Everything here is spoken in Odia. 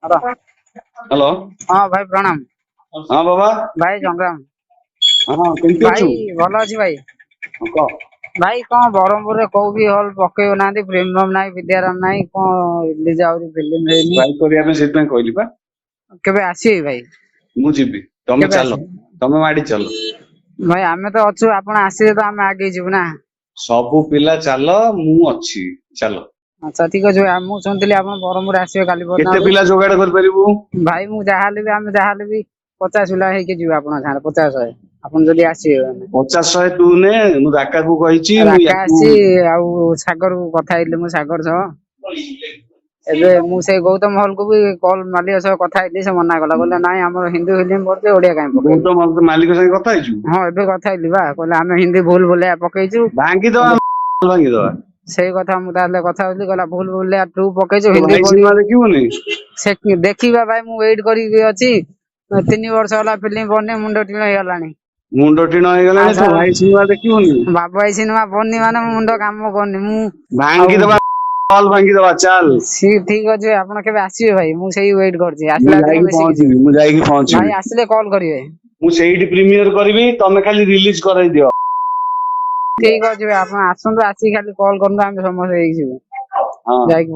हेलो हेलो हाँ भाई प्रणाम हाँ बाबा भाई संग्राम हाँ केमती भाई अछु भल अच्छी भाई कह भाई कौन ब्रह्मपुर कौ भी हल पकई ना प्रीमियम ना विद्याराम ना कौन रिलीज आउरी फिल्म ହେଇନି ट्राई करिया पे सेट में कहली बा केबे आसी भाई मु जीबी तमे केबे चलो आसी तमे माडी चलो भाई आमे तो अच्छु आपण आसीले तो आमे आगे जीवु ना सबु पिला चलो मु अछि चलो अच्छा ठीक अछि भाई मु सुनतिली आपण ब्रह्मपुर आसीबे काली केते परनाडू पिला जोगाड़ कर परिबु भाई मु जाहाले भी आमे जाहाले भी 50 पिला हेके जीव आपण जाने 50 100 आपण जदी आसीबे 50 100 तू ने मु राका को कहिची मु राका याकू आसी आउ सागर को କଥା ହେଇले मु सागर सह ଏବେ ମୁଁ ସେଇ ଗୌତମ ହଲ କୁ ବି କଲ ମାଲିକ ସହ କଥା ହେଇଥିଲି ସେ ମନା କଲା କହିଲା ନାଇଁ ଆମର ହିନ୍ଦୀ ଫିଲ୍ମ ପଡୁଛି ଓଡିଆ କାଇଁ ପକେଇବୁ ବହୁତ ମାଲିକ संगे କଥା ହେଇଛୁ ହଁ ଏବେ କଥା ହେଇଥିଲି ବା କହିଲେ ଆମେ ହିନ୍ଦୀ ଭୁଲ ଭୁଲିଆ ପକେଇଛୁ ଭାଙ୍ଗି ଦବା ଭାଙ୍ଗି ଦବା ସେଇ କଥା ମୁଁ ତାହେଲେ କଥା ହଉଥିଲି କହିଲା ଭୁଲ ଭୁଲିଆ ଟୁ ପକେଇଛୁ ତୋ ହିନ୍ଦୀ ଭାଇ ପଡିବ ସିନେମା ଦେଖିବୁନି ସେ ଦେଖିବା ଭାଇ ମୁଁ ୱେଟ୍ କରିକି ଅଛି 3 ବର୍ଷ ହେଲା ଫିଲ୍ମ ବନି ମୁଣ୍ଡ ଟିଣ ହେଇଗଲାଣି ମୁଣ୍ଡ ଟିଣ ହେଇଗଲାଣି ତୋ ଭାଇ ସିନେମା ଦେଖିବୁନି ବାବୁ ଭାଇ ସିନେମା ବନି ମାନେ ମୋ ମୁଣ୍ଡ କାମ କରୁନି ମୁଁ ଆଉ ଭାଙ୍ଗି ଦବା ହଲ ଭାଙ୍ଗି ଦବା ଚାଲ ସି ଠିକ ଅଛି ଆପଣ କେବେ ଆସିବେ ଭାଇ ମୁଁ ସେଇ ୱେଟ୍ କରୁଛି ମୁଁ ଆସିଲା ଦିନ ଯାଇକି ମିଶିକି ଯିବୁ ପହଞ୍ଚିବି ମୁଁ ଯାଇକି ଭାଇ ପହଞ୍ଚିବି ଆସିଲେ କଲ୍ କରିବେ ମୁଁ ସେଇଠି ପ୍ରିମିୟର କରିବି ତମେ ଖାଲି ରିଲିଜ କରାଇ ଦିଅ ଠିକ ଅଛି ଭାଇ ଆପଣ ଆସନ୍ତୁ ଆସିକି ଖାଲି କଲ୍ କରନ୍ତୁ ଆମେ ସମସ୍ତେ ହେଇକି ଯିବୁ ହଁ ଯାଇକି